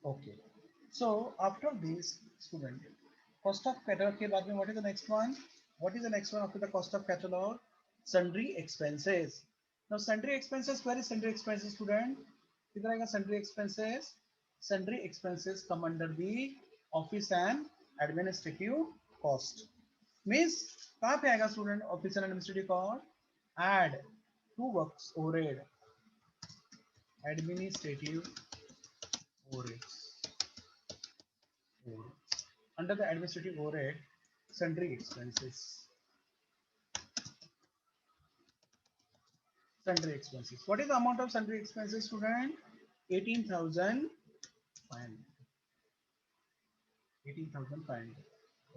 Okay. So after this, student, cost of catalog के बाद में what is the next one? What is the next one after the cost of catalog? Sundry expenses. Now sundry expenses, where is sundry expenses, student? किधर आएगा sundry expenses? Sundry expenses come under the office and administrative cost. Means कहाँ पे आएगा student office and administrative cost? Add to works overhead, administrative overheads. Under the administrative overhead, sundry expenses. Sundry expenses. What is the amount of sundry expenses, student? 18,500. 18,500.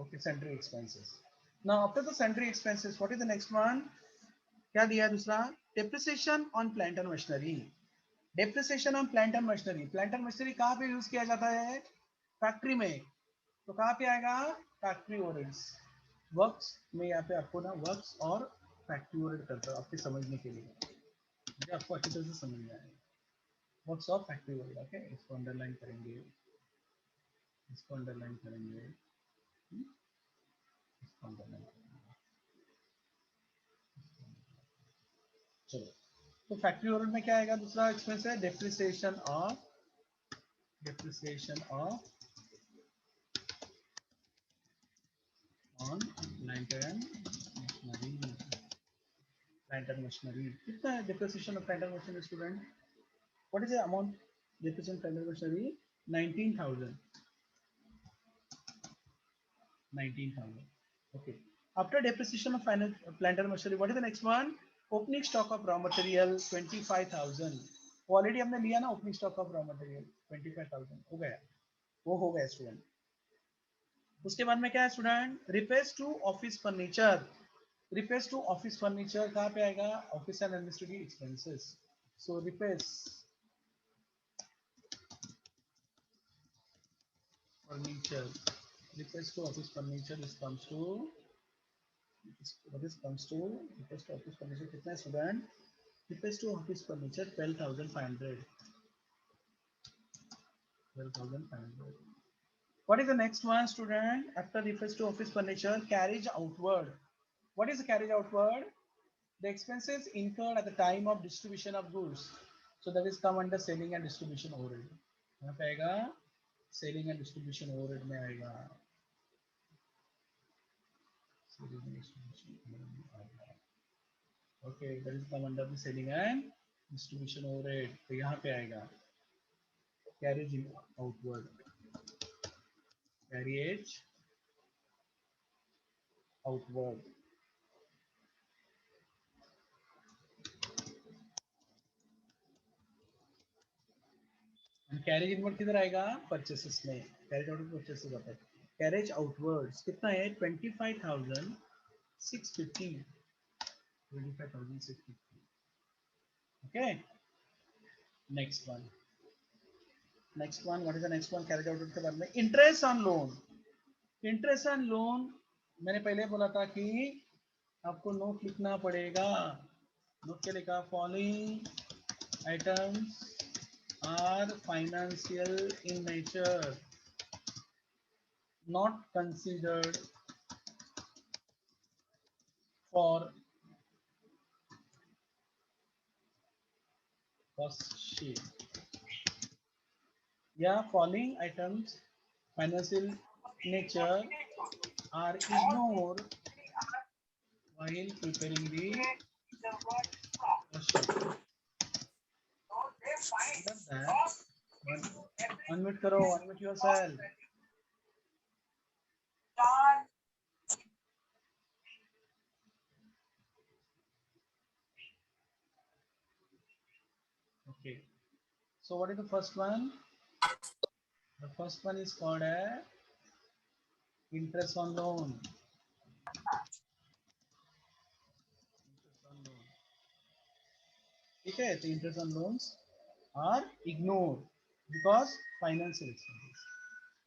Okay, sundry expenses. Now, after the sundry expenses, what is the next one? क्या दिया है दूसरा? Depreciation on plant and machinery. Depreciation on plant and machinery. Plant and machinery कहाँ पे use किया जाता है? Factory में. तो कहाँ पे आएगा? Factory overheads. वर्क्स में यहाँ पे आपको ना वर्क्स और फैक्ट्री ओवरहेड करता हूँ आपके समझने के लिए, मुझे आपको अच्छी तरह से समझ में आएगा. Works of factory overhead. Okay, इसको अंडरलाइन करेंगे, इसको अंडरलाइन करेंगे, इसको अंडरलाइन करेंगे. चलो, तो फैक्ट्री ओवरहेड में क्या आएगा? दूसरा एक्सपेंस है depreciation of on plant and machinery. Plant and machinery कितना है depreciation of plant and machinery, student? What is the amount depreciation plant and machinery? 19,000. 19,000. Okay. After depreciation of final plant and machinery, what is the next one? Opening stock of raw material 25,000. Already हमने लिया ना opening stock of raw material 25,000 हो गया, वो हो गया student. उसके बाद में क्या है student? Repairs to office furniture. Repairs to office furniture कहाँ पे आएगा? Office and administrative expenses. So repairs furniture, repairs to office furniture, this comes to what this comes to repairs to office furniture कितना है student? repairs to office furniture 12,500. 12,500. What is the next one, student? After repairs to office furniture, carriage outward. What is the carriage outward? The expenses incurred at the time of distribution of goods. So that is come under selling and distribution overhead. यहाँ पे आएगा selling and distribution overhead में आएगा. Okay, that is come under the selling and distribution overhead. तो यहाँ पे आएगा carriage outward, carriage outward. Carriage inward किधर आएगा? परचेसेस में. कैरेज आउटवर्ड परचेसेस आता है. कैरेज आउटवर्ड्स कितना है? 25,650. 25,650. Okay, next one. Next one, what is the next one? Carriage outward के बाद में interest on loan. Interest on loan मैंने पहले बोला था कि आपको नोट लिखना पड़ेगा. नोट क्या लिखा? Following items are financial in nature, not considered for cost sheet. Yeah, following items financial nature are ignored while preparing the cost sheet. That unmute करो, unmute yourself. Okay, so what is the first one? The first one is called a interest on loan. ठीक है, तो interest on loans are ignored because financial expenses.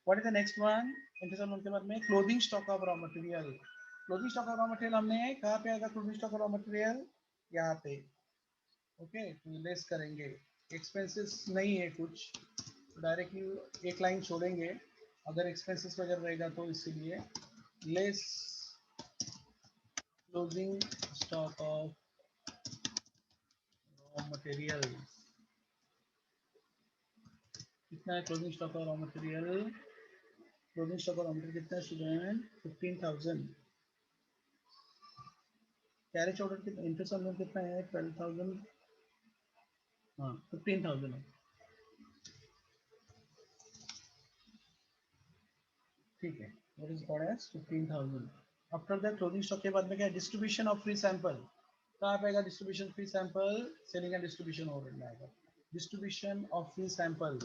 What is the next one? Interest on loan के बाद में clothing stock of raw material. Clothing stock of raw material हमने कहाँ पे आएगा? clothing stock of raw material यहाँ पे. Okay, तो लेस करेंगे. एक्सपेंसेस नहीं है कुछ, तो डायरेक्टली एक लाइन छोड़ेंगे, अगर एक्सपेंसेस वगैरह रहेगा तो इसीलिए less closing stock of raw material. कितना है closing stock of raw material? Closing stock of raw material कितना है स्टूडेंट? 15,000। कैरेज ऑर्डर कितना, इंटरेस्ट ऑर्डर कितना है? 12,000। हाँ 15,000 है, ठीक है। What is called as 15,000। After that closing stock के बाद में क्या है? Distribution of free sample. कहाँ पे आएगा distribution free sample? Selling and distribution overhead में आएगा। Distribution of free sample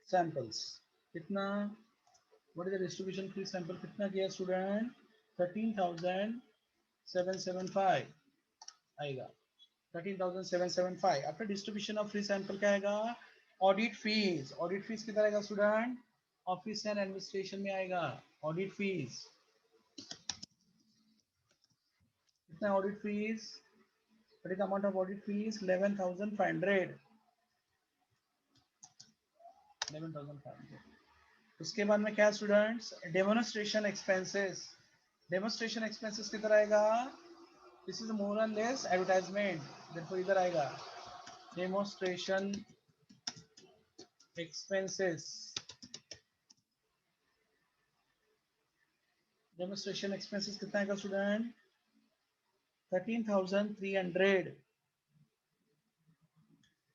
samples कितना? What is the distribution free sample कितना किया स्टूडेंट? 13,775 आएगा। 13,775। After distribution of free sample क्या आएगा? Audit fees. ऑडिट फीस कितना आएगा स्टूडेंट? ऑफिस एंड एडमिनिस्ट्रेशन में आएगा ऑडिट फीस। कितना audit fees? What is the amount of audit fees? 11,500। 11,500। उसके बाद में क्या students? Demonstration expenses. Demonstration expenses कितना आएगा? दिस इज मोर और लेस एडवर्टाइजमेंट, देखो इधर आएगा डेमोन्स्ट्रेशन एक्सपेंसेस। डेमोन्स्ट्रेशन एक्सपेंसेस कितना आएगा स्टूडेंट? 13,300।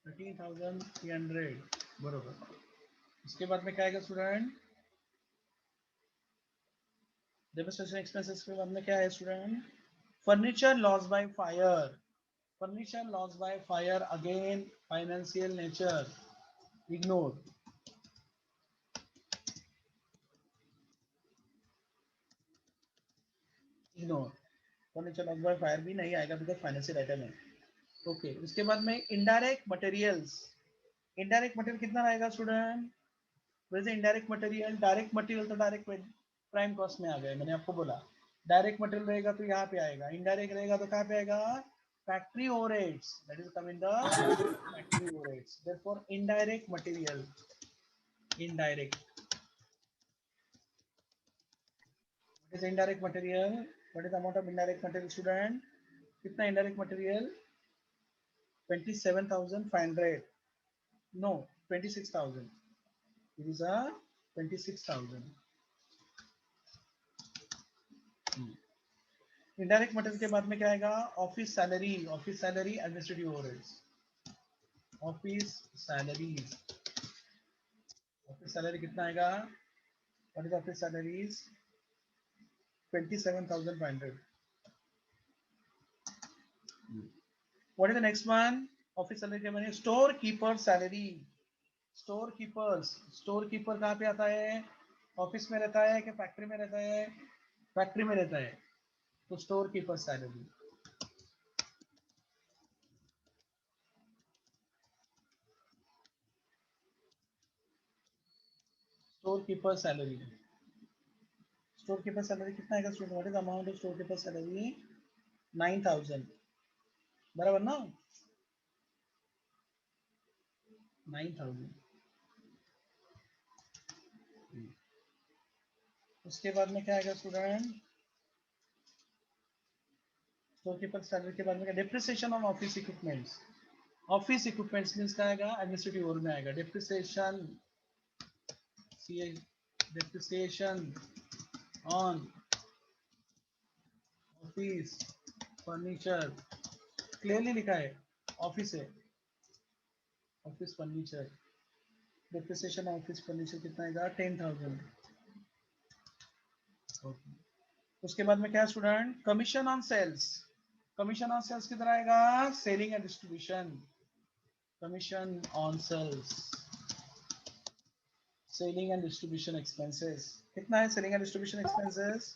13,300 बरोबर। उसके बाद में क्या आएगा स्टूडेंट? डेमोन्स्ट्रेशन एक्सपेंसेस के बाद में क्या है student? Furniture loss by fire. Furniture loss by fire again financial nature, ignore. Ignore. Furniture loss by fire भी नहीं आएगा बिकॉज फाइनेंशियल आइटम है। ओके उसके बाद में इनडायरेक्ट मटेरियल्स। इनडायरेक्ट मटेरियल कितना आएगा स्टूडेंट? वैसे इनडायरेक्ट मटेरियल, डायरेक्ट मटेरियल तो डायरेक्ट प्राइम कॉस्ट में आ गए, मैंने आपको बोला डायरेक्ट मटेरियल रहेगा तो यहाँ पे आएगा, इनडायरेक्ट रहेगा तो कहाँ पे आएगा? Factory overheads, that is come in the factory overheads. Therefore indirect material, indirect. What is indirect material? What is the amount of indirect material student? कितना indirect material? 27,500। No 26,000। It is a 26,000। Indirect material के बाद में क्या आएगा? Office salary. Office salary administrative overheads. Office salaries. Office salary कितना आएगा? What is office salaries? 27,500। What is the next one? Office salary के बाद store keeper salary. Store keepers. Store keeper कहाँ पे आता है? ऑफिस में रहता है कि फैक्ट्री में रहता है? फैक्ट्री में रहता है, तो store keeper salary. Store keeper salary. Store keeper salary कितना आएगा student? What is the amount of store keeper salary? 9,000 बराबर ना? 9,000। उसके बाद में क्या आएगा स्टूडेंट? स्टोर कीपर सैलरी के बाद में depreciation on office equipments. Office equipments means क्या आएगा? एडमिनिस्ट्रेटिव ओवर में आएगा depreciation. Depreciation on office furniture, clearly लिखा है ऑफिस है, office furniture. Depreciation office furniture कितना आएगा? 10,000। ओके उसके बाद में क्या student? Commission on sales. Commission on sales कितना आएगा? Selling and distribution. Commission on sales, selling and distribution expenses कितना है? Selling and distribution expenses,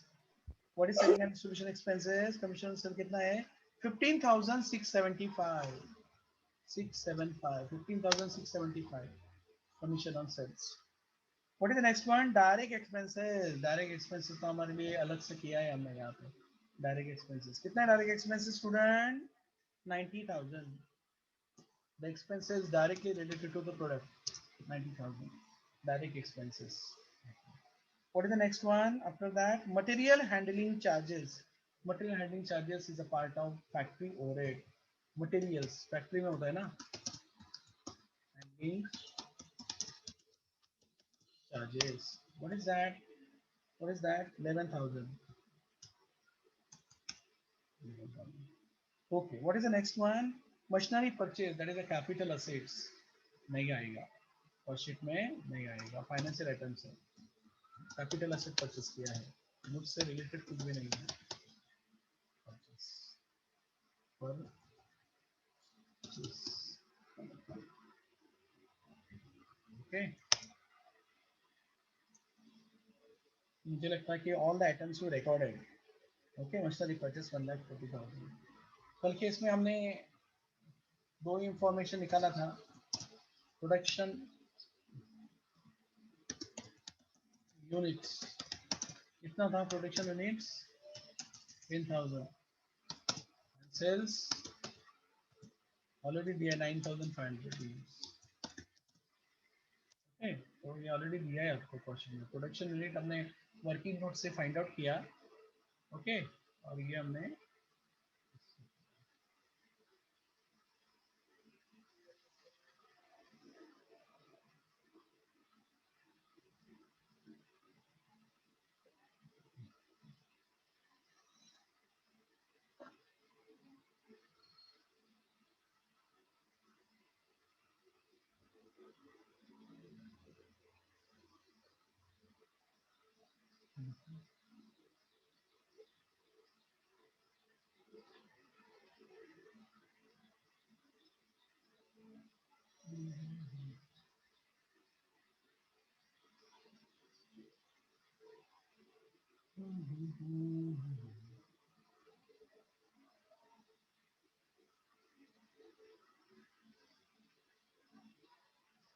what is selling and distribution expenses? Commission on sale कितना है? 15,675। 675, 15,675 commission on sales. What is the next one? Direct expenses. Direct expenses तो हमारे लिए अलग से किया है हमने यहाँ पे। डायरेक्ट एक्सपेंसेस कितना है? Direct expenses student 90,000. The expenses directly related to the product. 90,000. Direct expenses. What is the next one? After that, material handling charges. Material handling charges is a part of factory overhead. Materials factory में होता है ना? Handling charges. What is that? What is that? 11,000. Okay. What is the next one? Machinery purchase. That is a capital assets. नहीं आएगा. First sheet में नहीं आएगा. Financial items है. कैपिटल एसेट परचेस किया है. मुझसे रिलेटेड कुछ भी नहीं है. Purchase. Okay. मुझे लगता है कि all the items were recorded. Okay, machinery purchase 1,40,000. कल के इसमें हमने दो इंफॉर्मेशन निकाला था. प्रोडक्शन यूनिट्स कितना था? Production units 10,000. सेल्स ऑलरेडी दिया 9,500 यूनिट्स. ओके, तो ये ऑलरेडी दिया है आपको क्वेश्चन में. प्रोडक्शन यूनिट हमने वर्किंग नोट से फाइंड आउट किया. ओके, और ये हमने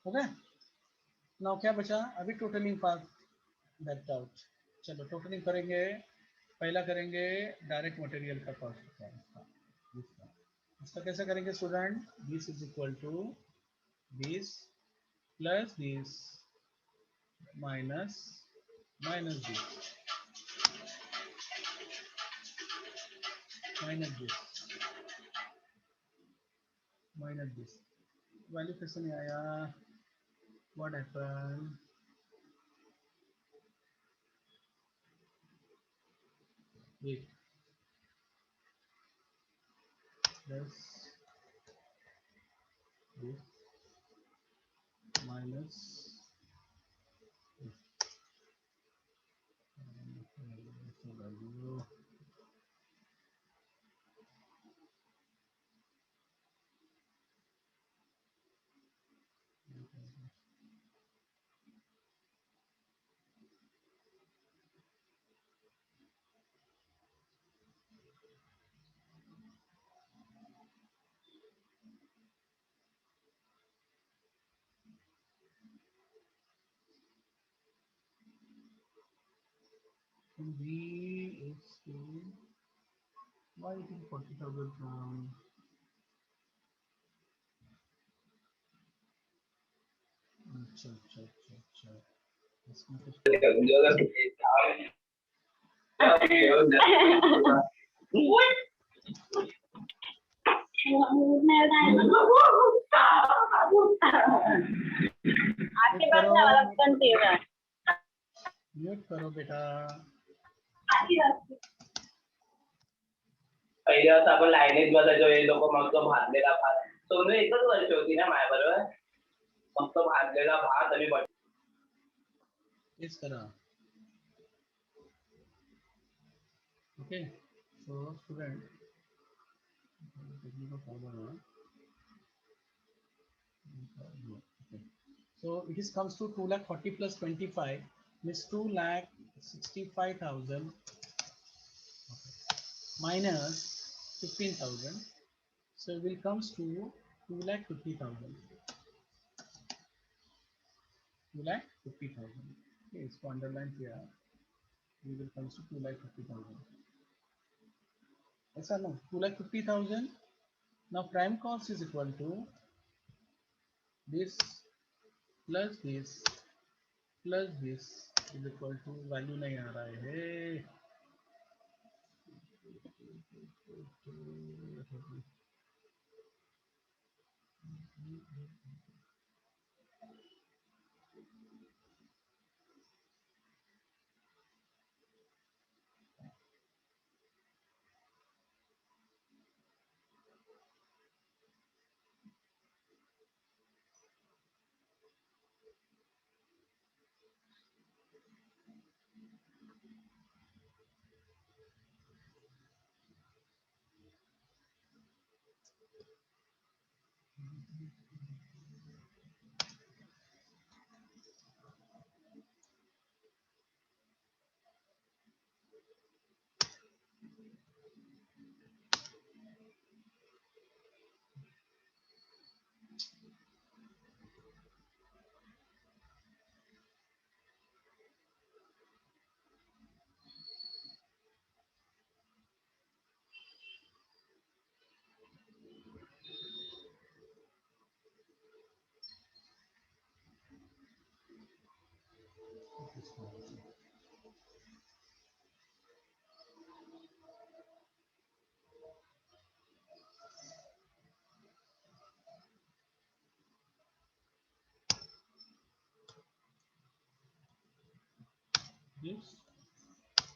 ओके. नाउ क्या बचा? अभी टोटलिंग पार्ट दैट आउट. चलो टोटलिंग करेंगे. पहला करेंगे डायरेक्ट मटेरियल का कॉस्ट. इसका कैसे करेंगे student? This is equal to this plus this minus this minus this. Value कैसे नहीं आया? What happened? एक plus this minus value. V is to why it is 40,000 from अच्छा. इसमें कुछ म्यूट करो बेटा. पहिले असं आपण लाईनीत बसायचो. हे लोक मग तो भाजलेला भात. सोनू एकच वर्ष होती ना माझ्या बरोबर. मग तो भाजलेला भात आणि इस तरह. Okay, so student so it is comes to 2,40,000 plus 25 means 2,65,000 minus 15,000, so it will comes to 2,50,000. 2,50,000. Okay, इसको अंडरलाइन किया. It will comes to 2,50,000. ऐसा ना 2,50,000 Now prime cost is equal to this plus this is equal to value नहीं आ रहा है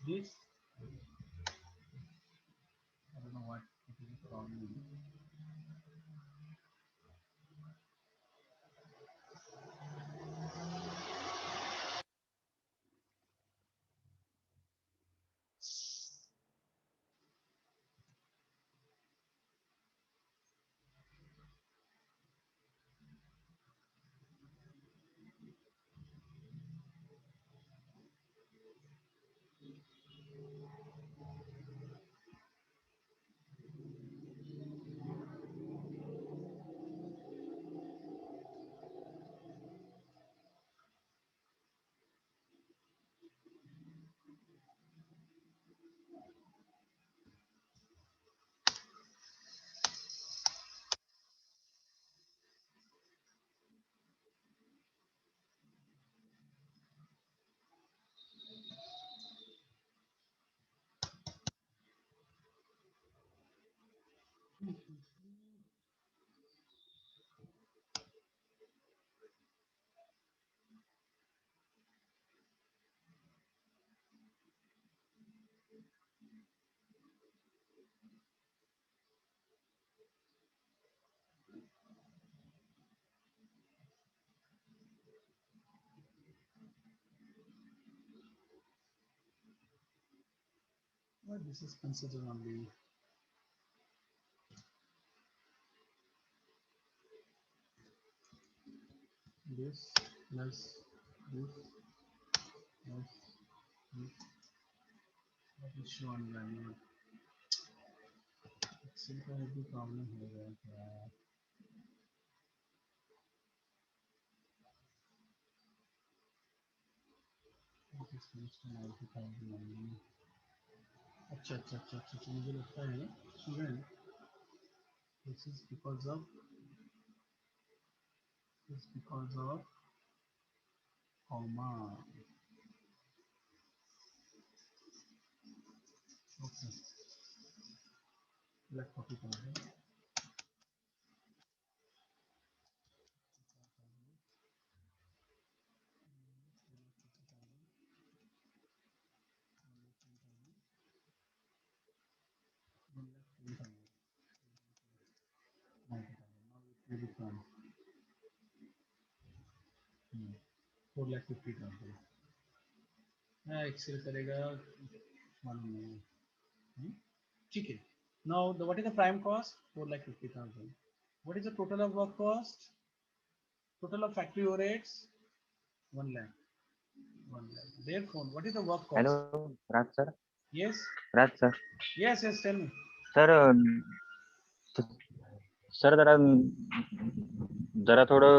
this I don't know what it is the problem. Well, this is considered only this plus this plus this. What is shown value? Excel का भी problem हो गया क्या? This is finished in 90,000. अच्छा मुझे लगता है student this is because of comma. Okay, let's copy it. Now it will become 4,50,000. हाँ एक्सेल करेगा मालूम नहीं ठीक है. Now what is the prime cost? 4,50,000. What is the total of work cost? Total of factory overheads 1 lakh. 1 lakh. Therefore, what is the work cost? Hello, Raj sir. Yes. Raj sir. Yes. Tell me. Sir जरा थोडं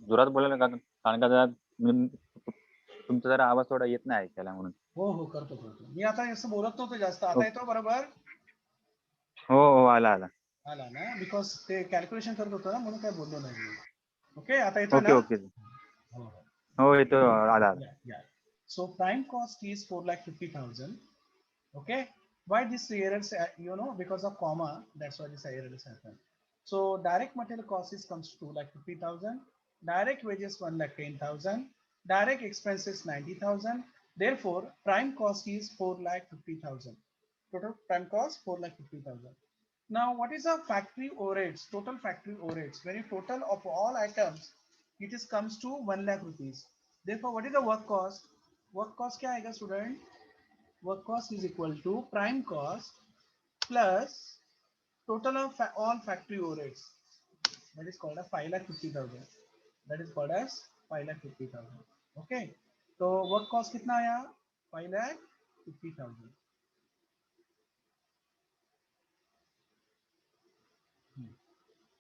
जोरात बोलायला का कारण का जरा तुमचा जरा आवाज थोडा येत नाही ऐकायला म्हणून. हो करतो मी आता असं बोलत नव्हतो जास्त. आता येतो बरोबर? हो आला. आला ना बिकॉज ते कॅल्क्युलेशन करत होतो ना म्हणून काय बोललो नाही मी. ओके आता येतोय ओके ना. ओके हो हो येतो आला yeah yeah. So prime cost is 4,50,000. Okay, why this errors, you know, because of comma, that's why this error is happened. So direct material cost is comes to 2,50,000, direct wages 1,10,000, direct expenses 90,000. Therefore prime cost is 4,50,000. Total prime cost 4,50,000. Now what is the factory overheads? Total factory overheads, when you total of all items it is comes to 1 lakh rupees. Therefore what is the work cost? Work cost क्या आएगा student? Work cost is equal to prime cost plus total of all factory overheads. That is called as 5,50,000. That is called as 5,50,000. Okay. So work cost कितना आया? 5,50,000.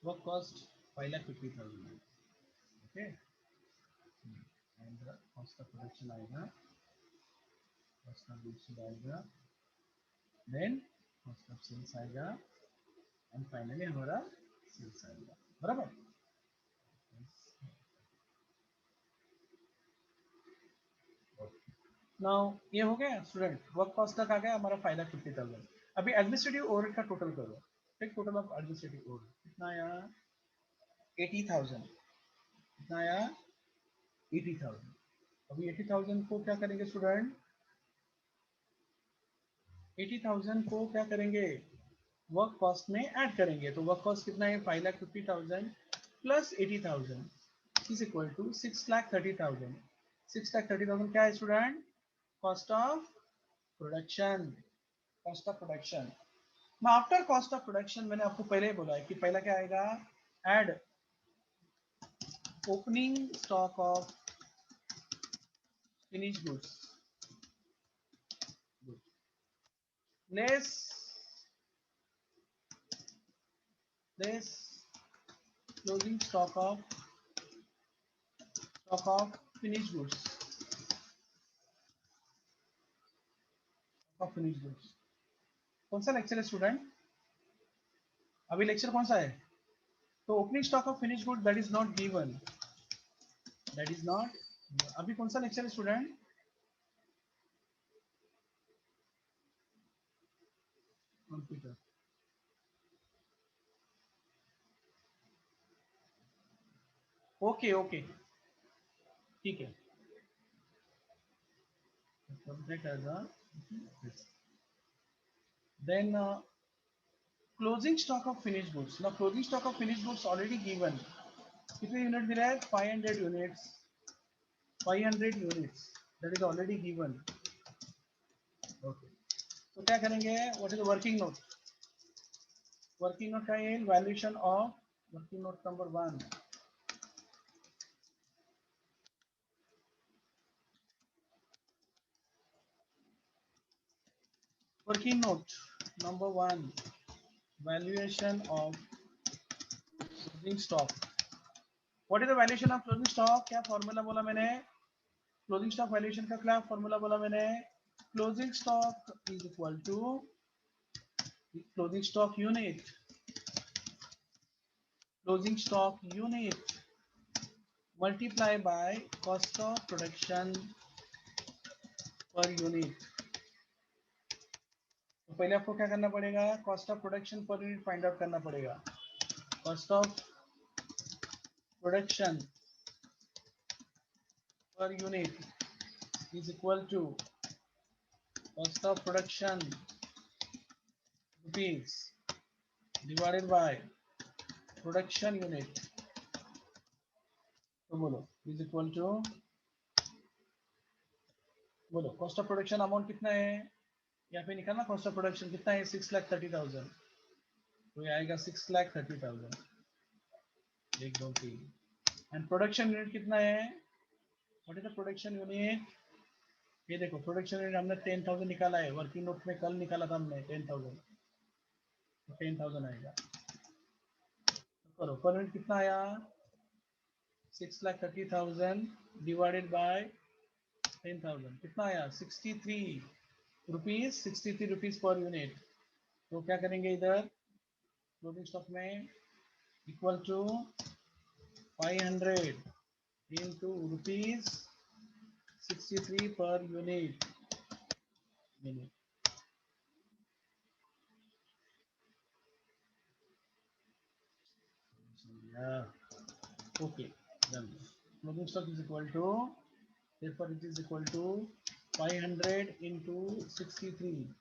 Work cost 5,50,000. Okay. And the cost of production आएगा. Cost of goods आएगा. Then cost of sales आएगा. And finally हमारा sales आएगा. बराबर? Now ये हो गया स्टूडेंट. वर्क कॉस्ट तक आ गया हमारा 5,50,000. अभी एडमिनिस्ट्रेटिव ओवरहेड का टोटल करो. Take total of administrative overhead कितना आया? 80,000. कितना आया? 80,000. अभी 80,000 को क्या करेंगे स्टूडेंट? 80,000 को क्या करेंगे? वर्क कॉस्ट में ऐड करेंगे. तो वर्क कॉस्ट कितना है? 5,50,000 प्लस 80,000 इज इक्वल टू 6,30,000. 6,30,000 क्या है student? Cost of production. Cost of production. Now after cost of production मैंने आपको पहले ही बोला है कि पहला क्या आएगा? Add opening stock of finished goods less closing stock of finished goods. Of finished goods. कौन सा लेक्चर है स्टूडेंट? अभी लेक्चर कौन सा है? तो opening stock of finish good that is not given. That is not. अभी कौन सा लेक्चर है स्टूडेंट? कंप्यूटर. ओके ओके ठीक है. Then closing stock of finished goods. Now closing stock of finished goods already given. कितने unit दिया है? 500 units. 500 units. That is already given. Okay. तो क्या करेंगे? What is the working note? Working note का ये valuation of working note number 1. Working note number 1. Valuation of closing stock. What is the valuation of closing stock? क्या formula बोला मैंने? Closing stock valuation का क्या फॉर्मूला बोला मैंने? Closing stock is equal to closing stock unit. Closing stock unit multiply by cost of production per unit. तो पहले आपको क्या करना पड़ेगा? Cost of production per unit find out करना पड़ेगा. Cost of production per unit is equal to cost of production rupees divided by production unit. तो बोलो is equal to, बोलो cost of production अमाउंट कितना है? यहाँ पे निकालना. cost of production कितना है? 6,30,000. तो ये आएगा 6,30,000. 1 2 3. एंड प्रोडक्शन यूनिट कितना है? What is the production unit? ये देखो प्रोडक्शन यूनिट हमने 10,000 निकाला है. वर्किंग नोट में कल निकाला था हमने 10,000. तो 10,000 आएगा. तो करो पर यूनिट कितना आया? 6,30,000 डिवाइडेड बाय 10,000 कितना आया? 63 रुपीज. 63 rupees per unit. तो क्या करेंगे इधर? क्लोजिंग स्टॉक में equal to 500 into rupees 63 per unit. Yeah. Okay. Done. Closing stock is equal to, therefore it is equal to 500 into 63.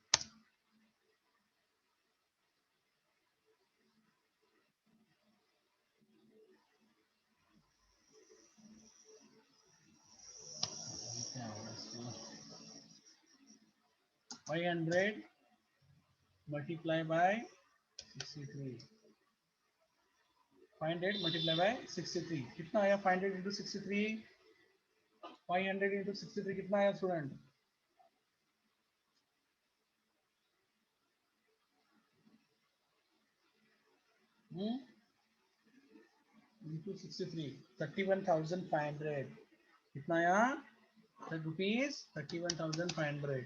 क्या होगा इसमें? 500 multiply by 63. 500 multiply by 63. कितना आया 500 into 63? 500 into 63 कितना आया स्टूडेंट? Into 63, 31,500. कितना आया? रुपीज 31,500.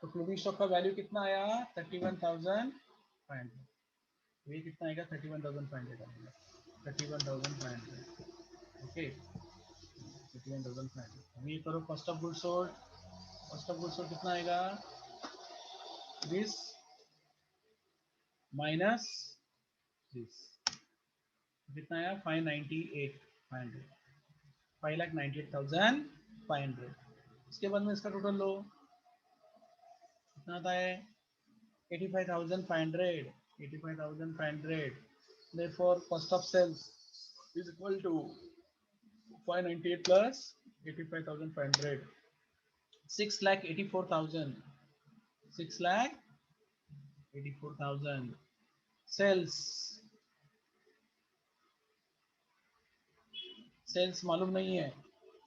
तो क्लोजिंग स्टॉक का वैल्यू कितना आया? 31,500. ये कितना आएगा? 31,500 आएगा. 31,500. ओके, 31,500. अब ये करो cost of goods sold. Cost of goods sold कितना आएगा? This minus this. कितना आया? 598,500. 5,98,500. इसके बाद में इसका टोटल लो. कितना आता है? 85,500. 85,500. Therefore, cost of sales is equal to 598 plus 85,500. 6,84,000. 6,84,000. Sales. Sales मालूम नहीं है.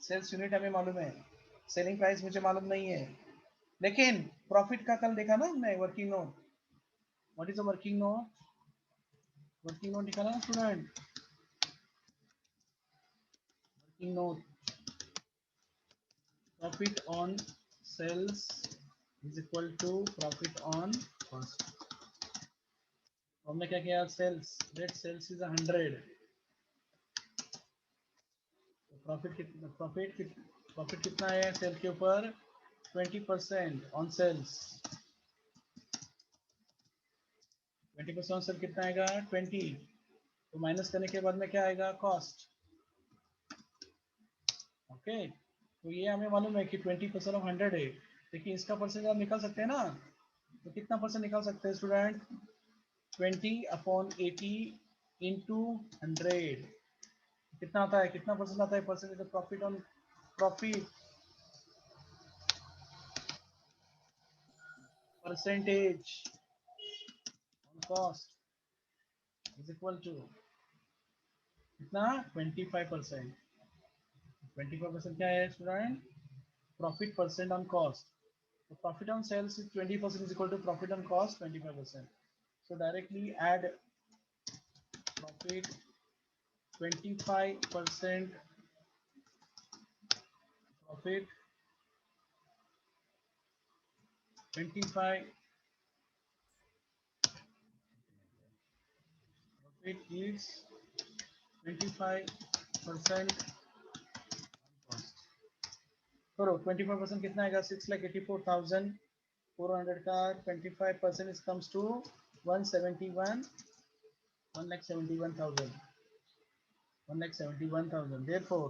सेल्स यूनिट हमें मालूम है. सेलिंग प्राइस मुझे मालूम नहीं है. लेकिन प्रॉफिट का कल देखा ना हमने working note. What is the working note? Working note लिखा ना student. Working note. Profit on sales is equal to profit on cost. हमने क्या किया? Sales, let sales is 100. Profit कितना है सेल के ऊपर? 20% ऑन सेल्स. 20% ऑन सेल कितना आएगा? 20. तो माइनस करने के बाद में क्या आएगा? कॉस्ट. ओके, तो ये हमें मालूम है कि 20% ऑफ 100 है. लेकिन इसका परसेंटेज आप निकाल सकते हैं ना. तो कितना परसेंट निकाल सकते हैं स्टूडेंट? 20/80 इंटू 100. कितना आता है? कितना परसेंट आता है percentage of profit on profit? Percentage on cost is equal to कितना? 25%. 25% क्या है student? Profit percent on cost. So profit on sales is 20% is equal to profit on cost 25%. So directly add profit 25% profit 25 profit is 25% cost. करो 25% कितना आएगा? 6,84,400 का 25% is comes to 171,000. 171,000. Therefore,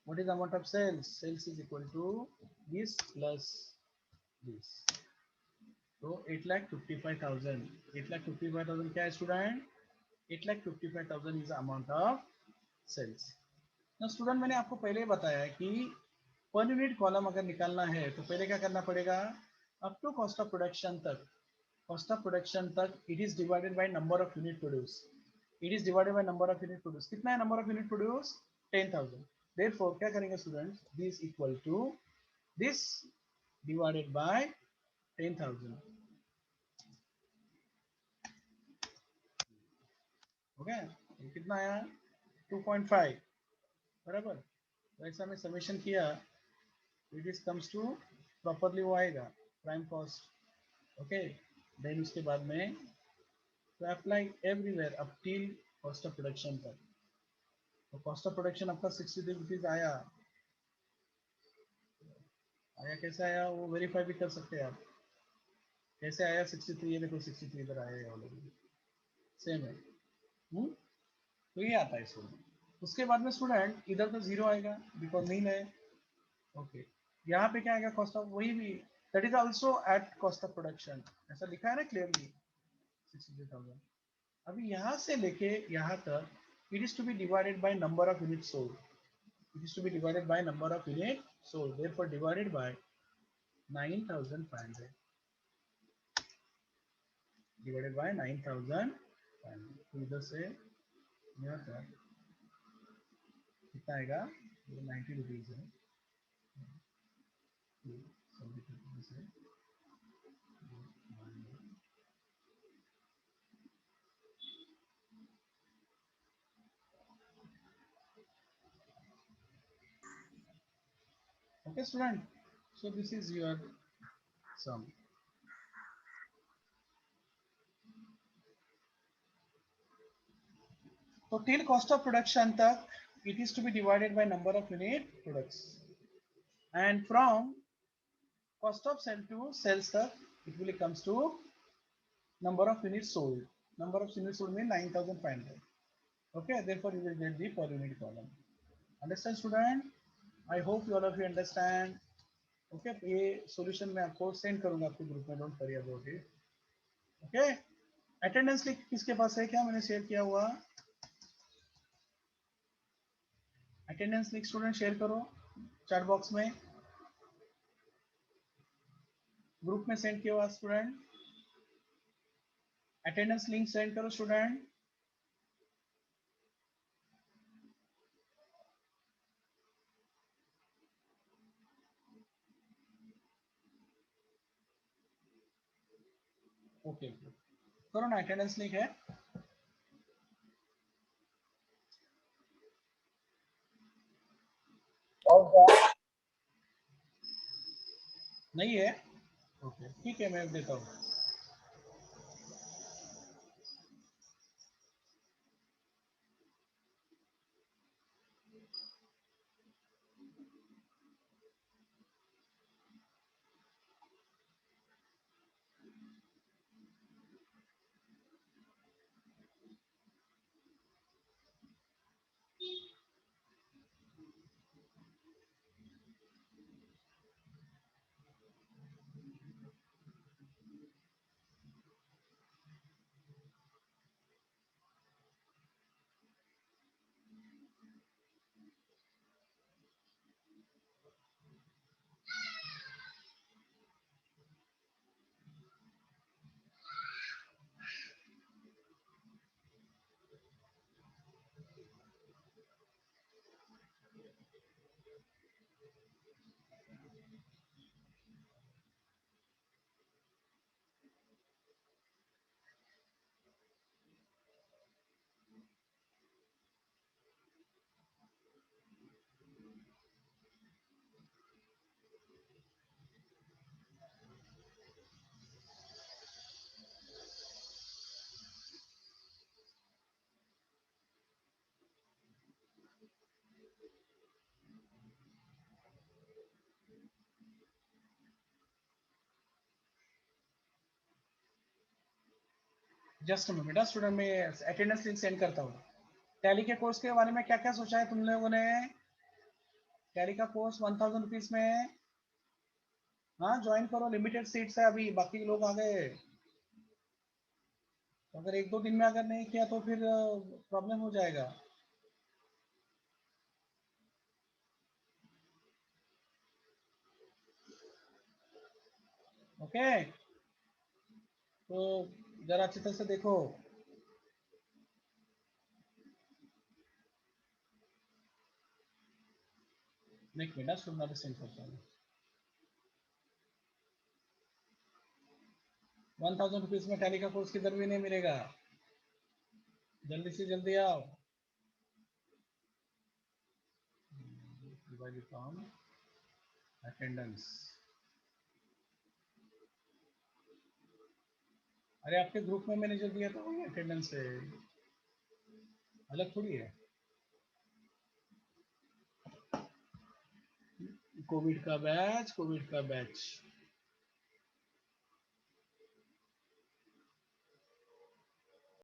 what is the amount of sales? Sales is equal to this plus this. So 8,55,000. 8,55,000 क्या है student? 8,55,000 is the amount of sales. ना student मैंने आपको पहले ही बताया कि पर यूनिट कॉलम अगर निकालना है तो पहले क्या करना पड़ेगा? Up to cost of production तक. कॉस्ट ऑफ प्रोडक्शन तक it is divided by number of unit produce. It is divided by number of unit produce. कितना है number of unit produce? 10,000. Therefore क्या करेंगे students? This equal to this divided by 10,000. Okay, कितना आया? 2.5. बराबर. तो ऐसा मैं समेशन किया, it is comes to properly वो आएगा प्राइम कॉस्ट. ओके, देन उसके बाद में तो apply everywhere up till cost of production तक। तो कॉस्ट ऑफ प्रोडक्शन आपका 63 रुपीज आया। आया कैसे आया वो वेरीफाई भी कर सकते हैं आप। कैसे आया 63, ये देखो 63 इधर आया ऑलरेडी, सेम है। तो ये आता है स्टूडेंट। उसके बाद में स्टूडेंट इधर तो जीरो आएगा बिकॉज नहीं है। ओके, यहाँ पे क्या आएगा कॉस्ट ऑफ, वही भी that is also at cost of production, ऐसा लिखा है ना क्लियरली 63,000। अभी यहाँ से लेके यहाँ तक it is to be divided by number of unit sold. It is to be divided by number of unit sold, therefore divided by 9,500, divided by 9,500। तो इधर से यहाँ तक कितना आएगा, 90 रुपीज है। 70 रुपीज है। Okay, student. So this is your sum. So till cost of production tak, it is to be divided by number of unit products, and from cost of sale to sales tak, it will comes to number of units sold. Number of units sold means 9,500. Okay, therefore you will get the per unit column. Understand, student? I hope you all of you understand. Okay, ये solution मैं आपको send करूँगा आपके group में, don't worry about it. Okay, attendance लिख किसके पास है, क्या मैंने शेयर किया हुआ अटेंडेंस लिंक स्टूडेंट शेयर करो चैट बॉक्स में, ग्रुप में सेंड किया हुआ स्टूडेंट। अटेंडेंस लिंक सेंड करो स्टूडेंट। ओके करो ना, अटेंडेंस लिंक है। नहीं है, ओके ठीक है मैं देता हूँ। जस्ट मिनट स्टूडेंट, मैं अटेंडेंस लिंक सेंड करता हूँ। टैली के कोर्स के बारे में क्या क्या सोचा है तुम लोगों ने? टैली का कोर्स 1,000 रुपीज में है। हाँ ज्वाइन करो, लिमिटेड सीट्स है अभी, बाकी लोग आ गए। तो अगर एक दो दिन में अगर नहीं किया तो फिर प्रॉब्लम हो जाएगा। ओके तो जरा अच्छी तरह से देखो। एक मिनट स्टूडेंट सेंड करता हूँ। 1,000 रुपीज में टैली का कोर्स किधर भी नहीं मिलेगा, जल्दी से जल्दी आओ। अटेंडेंस अरे आपके ग्रुप में मैंने जो दिया था वही अटेंडेंस है, अलग थोड़ी है। कोविड का बैच, कोविड का बैच।